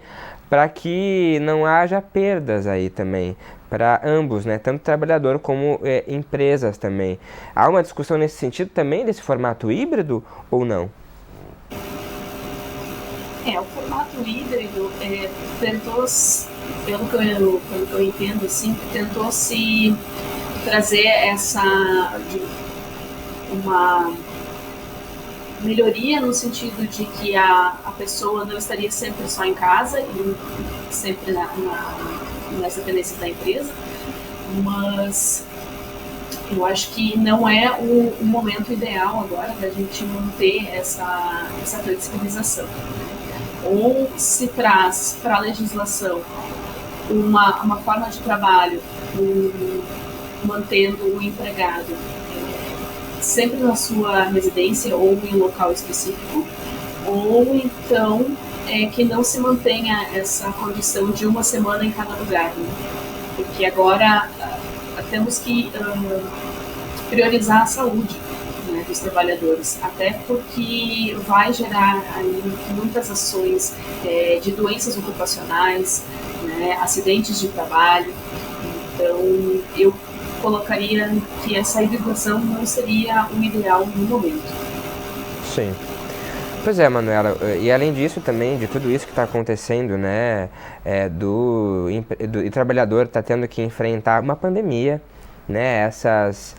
para que não haja perdas aí também, para ambos, né? Tanto trabalhador como empresas também. Há uma discussão nesse sentido também, desse formato híbrido ou não? O formato híbrido tentou, pelo que eu entendo, assim, tentou se trazer uma melhoria no sentido de que a pessoa não estaria sempre só em casa e sempre nessa dependência da empresa, mas eu acho que não é o momento ideal agora da gente manter essa flexibilização. Ou se traz para a legislação uma forma de trabalho mantendo o empregado sempre na sua residência ou em um local específico, ou então que não se mantenha essa condição de uma semana em cada lugar, né? Porque agora temos que priorizar a saúde, né, dos trabalhadores, até porque vai gerar aí muitas ações de doenças ocupacionais, né, acidentes de trabalho. Então, eu colocaria que essa hibridação não seria o ideal no momento. Sim. Pois é, Manuela, e além disso também, de tudo isso que está acontecendo, né, do trabalhador está tendo que enfrentar uma pandemia, né, essas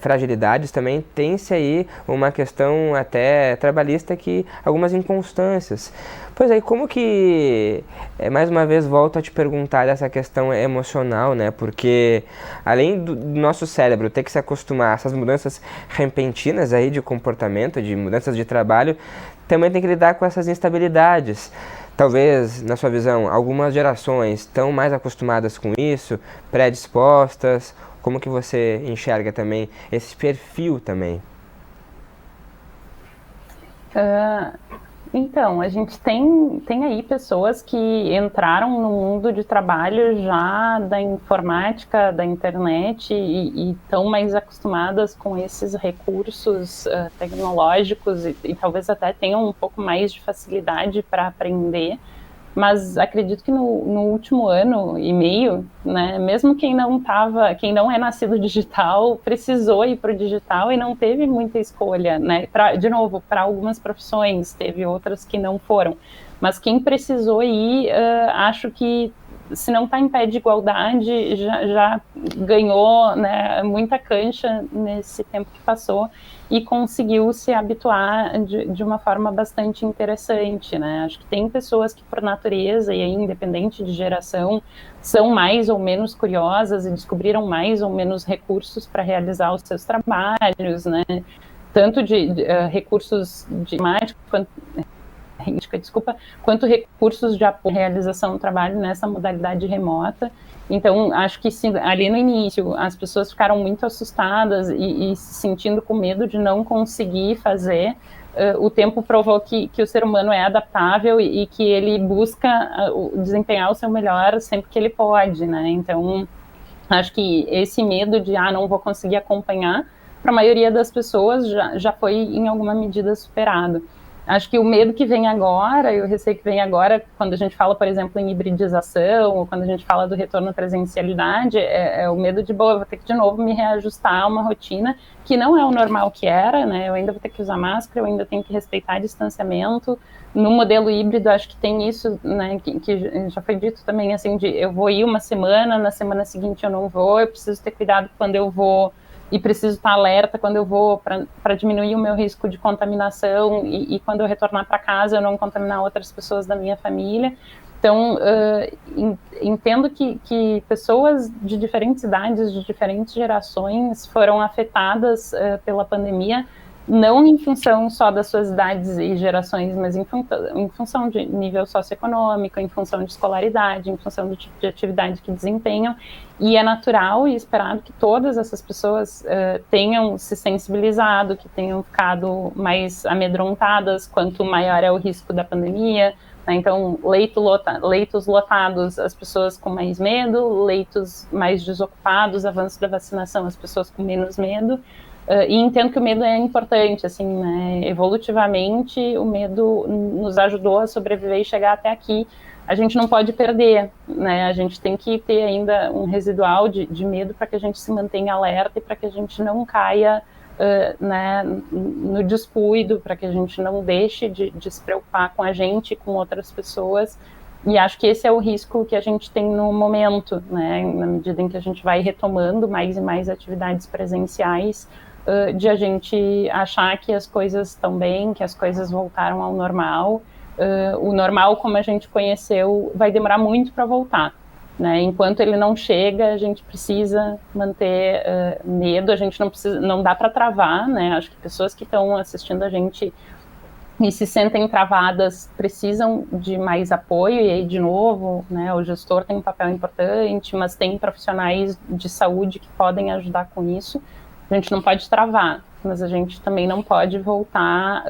fragilidades também, tem-se aí uma questão até trabalhista que algumas inconstâncias. Pois aí, como que, mais uma vez, volto a te perguntar dessa questão emocional, né, porque além do nosso cérebro ter que se acostumar a essas mudanças repentinas aí de comportamento, de mudanças de trabalho, também tem que lidar com essas instabilidades. Talvez, na sua visão, algumas gerações estão mais acostumadas com isso, predispostas. Como que você enxerga também esse perfil também? Então, a gente tem aí pessoas que entraram no mundo de trabalho já da informática, da internet e estão mais acostumadas com esses recursos tecnológicos e talvez até tenham um pouco mais de facilidade para aprender. Mas acredito que no último ano e meio, né, mesmo quem não é nascido digital, precisou ir para o digital e não teve muita escolha, né? De novo, para algumas profissões, teve outras que não foram. Mas quem precisou ir, acho que se não está em pé de igualdade, já ganhou, né, muita cancha nesse tempo que passou e conseguiu se habituar de uma forma bastante interessante, né? Acho que tem pessoas que, por natureza, e aí, independente de geração, são mais ou menos curiosas e descobriram mais ou menos recursos para realizar os seus trabalhos, né? Tanto de recursos de matemática quanto quanto recursos de apoio à realização do trabalho nessa modalidade remota. Então, acho que sim, ali no início as pessoas ficaram muito assustadas e se sentindo com medo de não conseguir fazer. O tempo provou que o ser humano é adaptável e que ele busca desempenhar o seu melhor sempre que ele pode, né? Então, acho que esse medo de, não vou conseguir acompanhar, para a maioria das pessoas já foi em alguma medida superado. Acho que o medo que vem agora, e o receio que vem agora, quando a gente fala, por exemplo, em hibridização, ou quando a gente fala do retorno à presencialidade, é o medo de, eu vou ter que de novo me reajustar a uma rotina que não é o normal que era, né? Eu ainda vou ter que usar máscara, eu ainda tenho que respeitar distanciamento. No modelo híbrido, acho que tem isso, né, que já foi dito também, assim, de eu vou ir uma semana, na semana seguinte eu não vou, eu preciso ter cuidado quando eu vou, e preciso estar alerta quando eu vou para diminuir o meu risco de contaminação e quando eu retornar para casa eu não contaminar outras pessoas da minha família. Então, entendo que pessoas de diferentes idades, de diferentes gerações foram afetadas pela pandemia, não em função só das suas idades e gerações, mas em função de nível socioeconômico, em função de escolaridade, em função do tipo de atividade que desempenham, e é natural e esperado que todas essas pessoas tenham se sensibilizado, que tenham ficado mais amedrontadas quanto maior é o risco da pandemia, né? Então, leitos lotados, as pessoas com mais medo, leitos mais desocupados, avanço da vacinação, as pessoas com menos medo. E entendo que o medo é importante, assim, né? Evolutivamente, o medo nos ajudou a sobreviver e chegar até aqui. A gente não pode perder, né? A gente tem que ter ainda um residual de medo para que a gente se mantenha alerta e para que a gente não caia né, no descuido, para que a gente não deixe de se preocupar com a gente e com outras pessoas. E acho que esse é o risco que a gente tem no momento, né? Na medida em que a gente vai retomando mais e mais atividades presenciais, de a gente achar que as coisas estão bem, que as coisas voltaram ao normal. O normal, como a gente conheceu, vai demorar muito para voltar, né? Enquanto ele não chega, a gente precisa manter medo, a gente não dá para travar, né? Acho que pessoas que estão assistindo a gente e se sentem travadas precisam de mais apoio, e aí, de novo, né, o gestor tem um papel importante, mas tem profissionais de saúde que podem ajudar com isso. A gente não pode travar, mas a gente também não pode voltar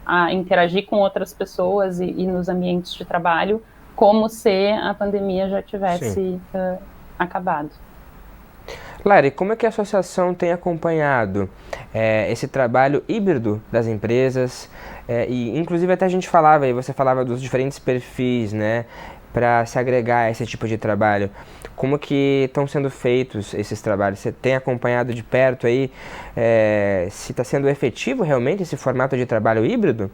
a interagir com outras pessoas e nos ambientes de trabalho como se a pandemia já tivesse acabado. Lari, como é que a associação tem acompanhado esse trabalho híbrido das empresas? E inclusive até a gente falava, e você falava dos diferentes perfis, né, para se agregar a esse tipo de trabalho. Como que estão sendo feitos esses trabalhos? Você tem acompanhado de perto aí se está sendo efetivo realmente esse formato de trabalho híbrido?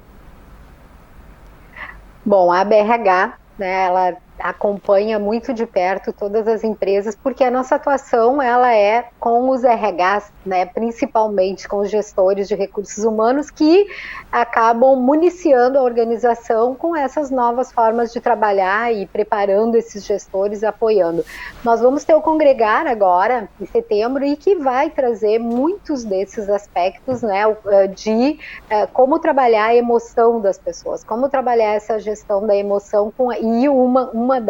Bom, a BRH, né, ela acompanha muito de perto todas as empresas, porque a nossa atuação ela é com os RHs, né, principalmente com os gestores de recursos humanos que acabam municiando a organização com essas novas formas de trabalhar e preparando esses gestores, apoiando. Nós vamos ter o Congregar agora, em setembro, e que vai trazer muitos desses aspectos, né, de como trabalhar a emoção das pessoas, como trabalhar essa gestão da emoção e uma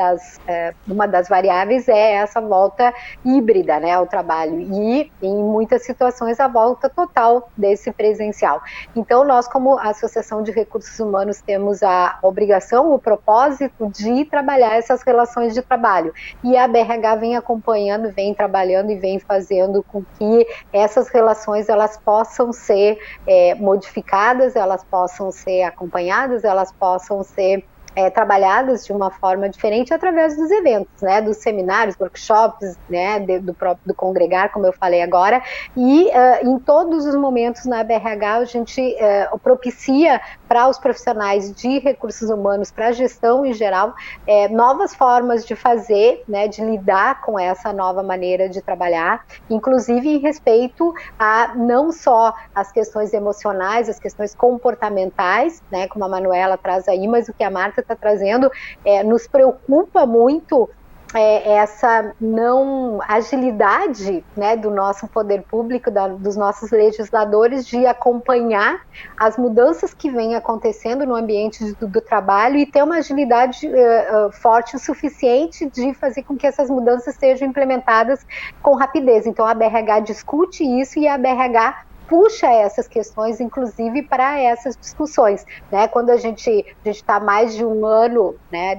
das variáveis é essa volta híbrida, né, ao trabalho, e em muitas situações a volta total desse presencial. Então nós, como Associação de Recursos Humanos, temos a obrigação, o propósito de trabalhar essas relações de trabalho, e a BRH vem acompanhando, vem trabalhando e vem fazendo com que essas relações elas possam ser modificadas, elas possam ser acompanhadas, elas possam ser trabalhadas de uma forma diferente através dos eventos, né, dos seminários, workshops, né, do Congregar, como eu falei agora, e em todos os momentos na BRH a gente propicia para os profissionais de recursos humanos, para a gestão em geral, novas formas de fazer, né, de lidar com essa nova maneira de trabalhar, inclusive em respeito a não só as questões emocionais, as questões comportamentais, né, como a Manuela traz aí, mas o que a Marta está trazendo nos preocupa muito essa não agilidade, né, do nosso poder público, dos nossos legisladores, de acompanhar as mudanças que vêm acontecendo no ambiente do trabalho e ter uma agilidade forte o suficiente de fazer com que essas mudanças sejam implementadas com rapidez. Então a BRH discute isso e a BRH puxa essas questões, inclusive, para essas discussões, né? Quando a gente está mais de um ano, né,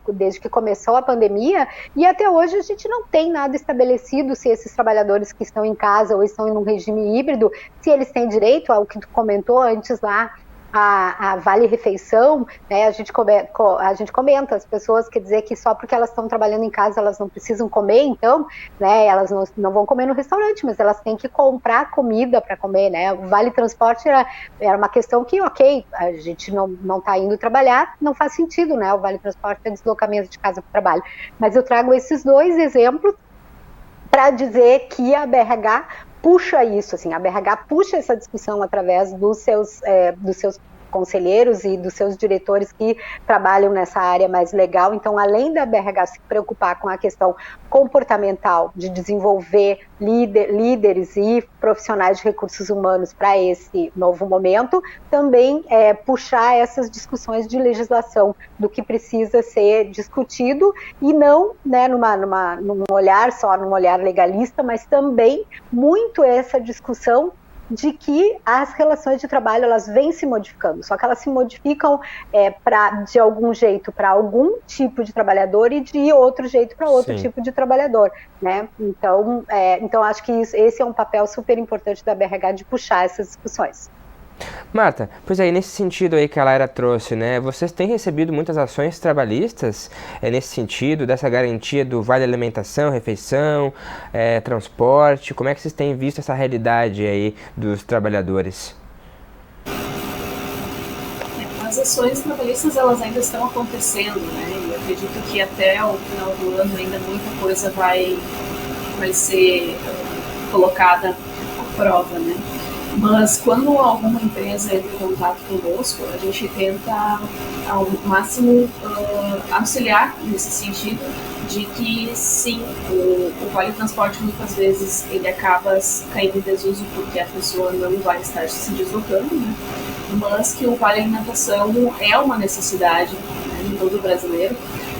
desde que começou a pandemia, e até hoje a gente não tem nada estabelecido se esses trabalhadores que estão em casa ou estão em um regime híbrido, se eles têm direito ao que tu comentou antes lá, a vale-refeição, né? A gente comenta, as pessoas, quer dizer que só porque elas estão trabalhando em casa elas não precisam comer, então, né, elas não vão comer no restaurante, mas elas têm que comprar comida para comer, né? O vale-transporte era uma questão que, ok, a gente não está indo trabalhar, não faz sentido, né? O vale-transporte é deslocamento de casa para o trabalho. Mas eu trago esses dois exemplos para dizer que a BRH puxa isso, assim, a BRH puxa essa discussão através dos seus conselheiros e dos seus diretores que trabalham nessa área mais legal. Então, além da BRH se preocupar com a questão comportamental, de desenvolver líderes e profissionais de recursos humanos para esse novo momento, também puxar essas discussões de legislação do que precisa ser discutido e não, né, num olhar legalista, mas também muito essa discussão de que as relações de trabalho elas vêm se modificando, só que elas se modificam de algum jeito para algum tipo de trabalhador e de outro jeito para outro tipo de trabalhador, né? Então acho que esse é um papel super importante da BRH de puxar essas discussões. Marta, pois aí, nesse sentido aí que a Laira trouxe, né, vocês têm recebido muitas ações trabalhistas nesse sentido, dessa garantia do vale alimentação, refeição, transporte, como é que vocês têm visto essa realidade aí dos trabalhadores? As ações trabalhistas, elas ainda estão acontecendo, né, e eu acredito que até o final do ano ainda muita coisa vai ser colocada à prova, né. Mas quando alguma empresa entra em contato conosco, a gente tenta ao máximo auxiliar nesse sentido de que sim, o vale transporte muitas vezes ele acaba caindo em desuso porque a pessoa não vai estar se deslocando, né? Mas que o vale alimentação é uma necessidade, né, em todo brasileiro.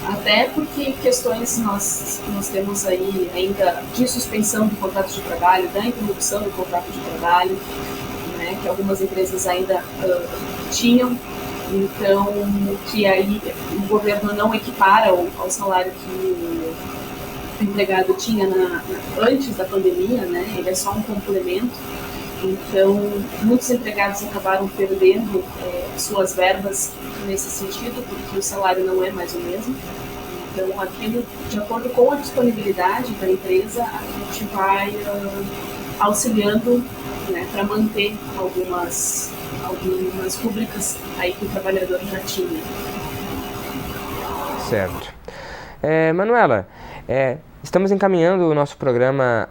Até porque questões nós temos aí ainda de suspensão do contrato de trabalho, da interrupção do contrato de trabalho, né, que algumas empresas ainda tinham, então que aí o governo não equipara ao salário que o empregado tinha antes da pandemia, né, ele é só um complemento. Então, muitos empregados acabaram perdendo suas verbas nesse sentido, porque o salário não é mais o mesmo. Então, aquilo, de acordo com a disponibilidade da empresa, a gente vai auxiliando, né, para manter algumas rubricas aí que o trabalhador já tinha. Certo. Manuela, estamos encaminhando o nosso programa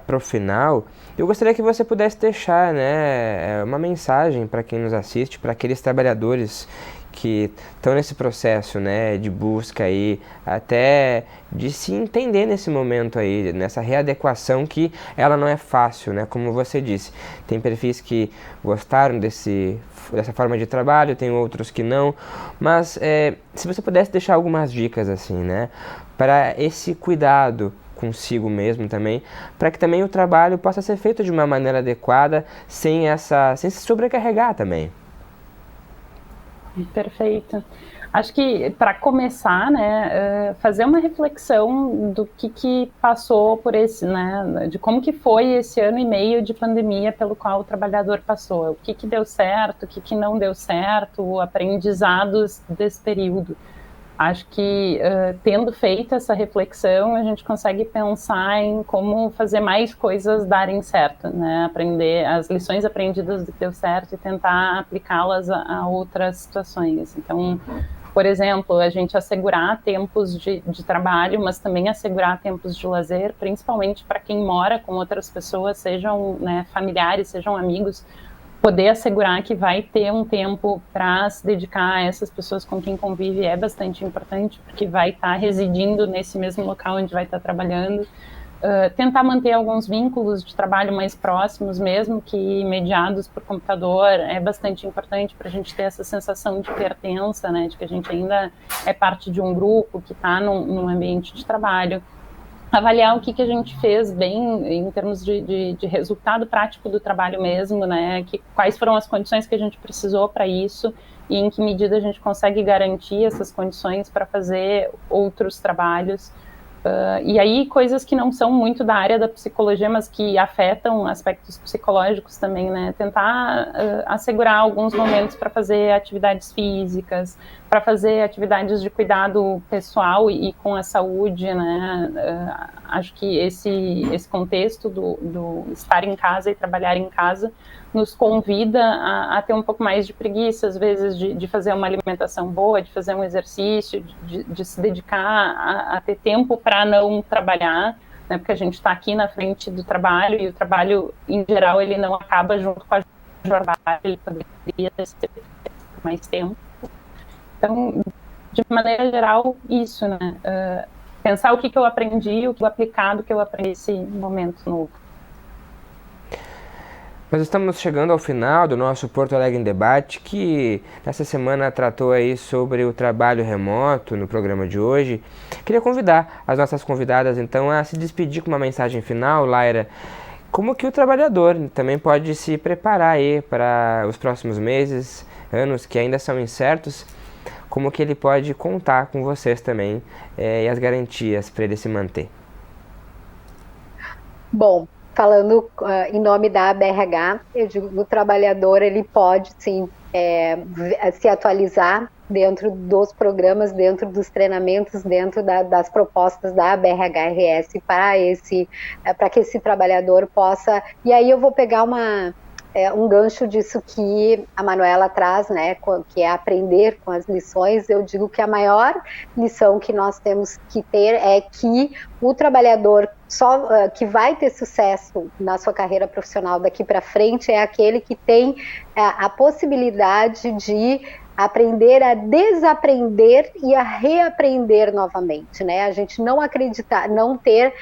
para o final. Eu gostaria que você pudesse deixar, né, uma mensagem para quem nos assiste, para aqueles trabalhadores que estão nesse processo, né, de busca aí, até de se entender nesse momento aí, nessa readequação que ela não é fácil, né, como você disse. Tem perfis que gostaram dessa forma de trabalho, tem outros que não, mas se você pudesse deixar algumas dicas assim, né, para esse cuidado consigo mesmo também, para que também o trabalho possa ser feito de uma maneira adequada, sem se sobrecarregar também. Perfeito. Acho que, para começar, né, fazer uma reflexão do que passou por esse, né, de como que foi esse ano e meio de pandemia pelo qual o trabalhador passou, o que deu certo, o que não deu certo, aprendizados desse período. Acho que, tendo feito essa reflexão, a gente consegue pensar em como fazer mais coisas darem certo, né? Aprender as lições aprendidas do que deu certo e tentar aplicá-las a outras situações. Então, por exemplo, a gente assegurar tempos de trabalho, mas também assegurar tempos de lazer, principalmente para quem mora com outras pessoas, sejam, né, familiares, sejam amigos, poder assegurar que vai ter um tempo para se dedicar a essas pessoas com quem convive é bastante importante, porque vai estar residindo nesse mesmo local onde vai estar trabalhando. Tentar manter alguns vínculos de trabalho mais próximos, mesmo que mediados por computador, é bastante importante para a gente ter essa sensação de pertença, né, de que a gente ainda é parte de um grupo que está num ambiente de trabalho. Avaliar o que a gente fez bem em termos de resultado prático do trabalho mesmo, né? Quais foram as condições que a gente precisou para isso e em que medida a gente consegue garantir essas condições para fazer outros trabalhos. E aí, coisas que não são muito da área da psicologia, mas que afetam aspectos psicológicos também, né? Tentar assegurar alguns momentos para fazer atividades físicas, para fazer atividades de cuidado pessoal e com a saúde, né? Acho que esse contexto do estar em casa e trabalhar em casa nos convida a ter um pouco mais de preguiça, às vezes, de fazer uma alimentação boa, de fazer um exercício, de se dedicar a ter tempo para não trabalhar, né, porque a gente está aqui na frente do trabalho e o trabalho, em geral, ele não acaba junto com a jornada, ele poderia ter mais tempo. Então, de maneira geral, isso, né? Pensar o que eu aprendi, o que eu aplicado, o que eu aprendi nesse momento novo. Nós estamos chegando ao final do nosso Porto Alegre em Debate, que nessa semana tratou aí sobre o trabalho remoto no programa de hoje. Queria convidar as nossas convidadas, então, a se despedir com uma mensagem final, Laira. Como que o trabalhador também pode se preparar aí para os próximos meses, anos que ainda são incertos, como que ele pode contar com vocês também e as garantias para ele se manter? Bom, falando em nome da ABRH, eu digo, o trabalhador ele pode sim se atualizar dentro dos programas, dentro dos treinamentos, dentro das propostas da ABRH-RS para que esse trabalhador possa. E aí eu vou pegar um gancho disso que a Manuela traz, né, que é aprender com as lições. Eu digo que a maior lição que nós temos que ter é que o trabalhador que vai ter sucesso na sua carreira profissional daqui para frente é aquele que tem a possibilidade de aprender a desaprender e a reaprender novamente, né? A gente não acreditar, não ter,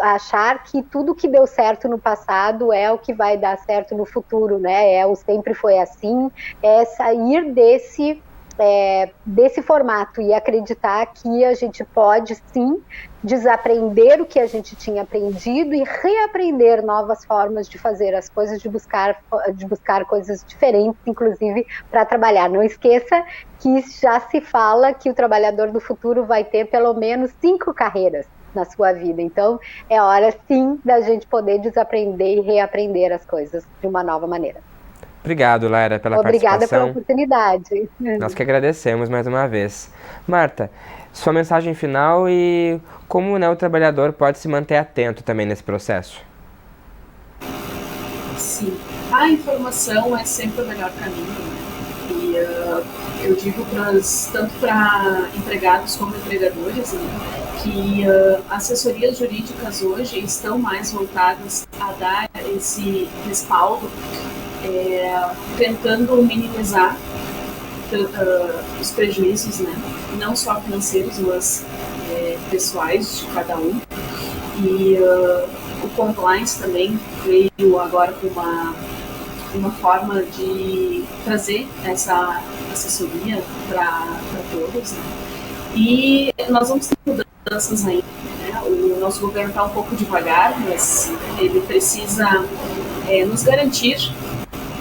achar que tudo que deu certo no passado é o que vai dar certo no futuro, né? O sempre foi assim, é sair desse formato e acreditar que a gente pode sim desaprender o que a gente tinha aprendido e reaprender novas formas de fazer as coisas, de buscar coisas diferentes, inclusive para trabalhar. Não esqueça que já se fala que o trabalhador do futuro vai ter pelo menos 5 carreiras na sua vida. Então, é hora sim da gente poder desaprender e reaprender as coisas de uma nova maneira. Obrigado, Laira, pela participação. Obrigada pela oportunidade. Nós que agradecemos mais uma vez. Marta, sua mensagem final e como, né, o trabalhador pode se manter atento também nesse processo. Sim, a informação é sempre o melhor caminho, né? E eu digo tanto para empregados como empregadores, né, que assessorias jurídicas hoje estão mais voltadas a dar esse respaldo, tentando minimizar os prejuízos, né? Não só financeiros, mas pessoais de cada um. E o compliance também veio agora com uma forma de trazer essa assessoria para todos, né? E nós vamos ter mudanças ainda, né? O nosso governo está um pouco devagar, mas ele precisa nos garantir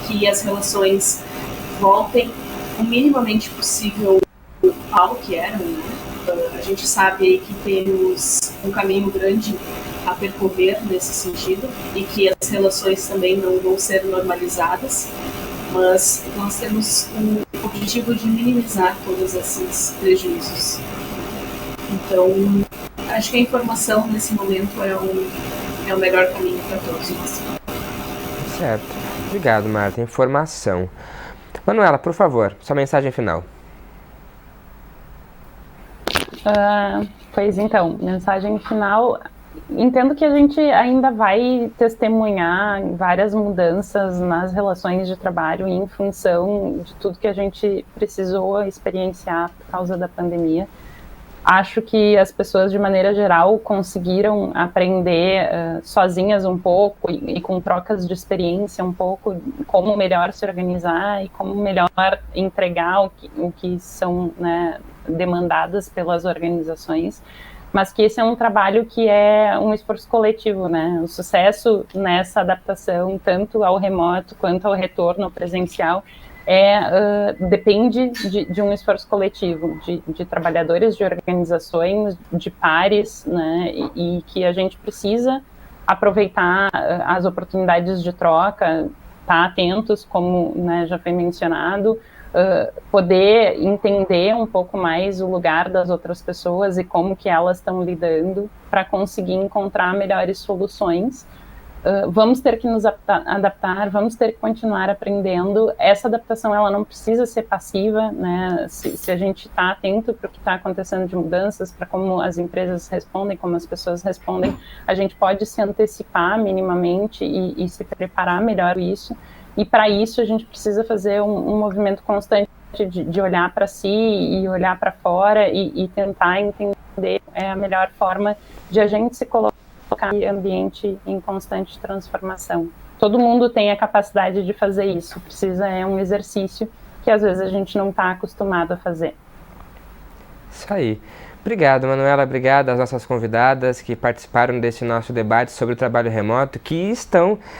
que as relações voltem o minimamente possível ao que eram, né? A gente sabe aí que temos um caminho grande a percorrer nesse sentido e que as relações também não vão ser normalizadas, mas nós temos o objetivo de minimizar todos esses prejuízos. Então, acho que a informação nesse momento é o melhor caminho para todos nós. Certo. Obrigado, Marta. Informação. Manuela, por favor, sua mensagem final. Pois então, mensagem final, entendo que a gente ainda vai testemunhar várias mudanças nas relações de trabalho em função de tudo que a gente precisou experienciar por causa da pandemia. Acho que as pessoas, de maneira geral, conseguiram aprender sozinhas um pouco e com trocas de experiência um pouco como melhor se organizar e como melhor entregar o que são, né, demandadas pelas organizações, mas que esse é um trabalho que é um esforço coletivo, né? O sucesso nessa adaptação, tanto ao remoto quanto ao retorno presencial, depende de um esforço coletivo, de trabalhadores, de organizações, de pares, né, e que a gente precisa aproveitar as oportunidades de troca, estar atentos, como, né, já foi mencionado, poder entender um pouco mais o lugar das outras pessoas e como que elas estão lidando para conseguir encontrar melhores soluções. Vamos ter que nos adaptar, vamos ter que continuar aprendendo. Essa adaptação, ela não precisa ser passiva, né? Se a gente está atento para o que está acontecendo de mudanças, para como as empresas respondem, como as pessoas respondem, a gente pode se antecipar minimamente e se preparar melhor isso. E para isso a gente precisa fazer um movimento constante de olhar para si e olhar para fora e tentar entender a melhor forma de a gente se colocar em ambiente em constante transformação. Todo mundo tem a capacidade de fazer isso, um exercício que às vezes a gente não está acostumado a fazer. Isso aí. Obrigado, Manuela, obrigado às nossas convidadas que participaram desse nosso debate sobre o trabalho remoto,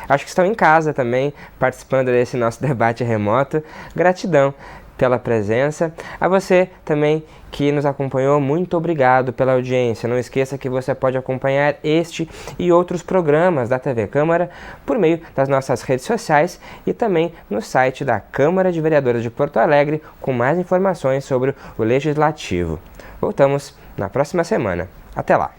acho que estão em casa também, participando desse nosso debate remoto. Gratidão pela presença. A você também que nos acompanhou, muito obrigado pela audiência. Não esqueça que você pode acompanhar este e outros programas da TV Câmara por meio das nossas redes sociais e também no site da Câmara de Vereadores de Porto Alegre com mais informações sobre o Legislativo. Voltamos na próxima semana. Até lá!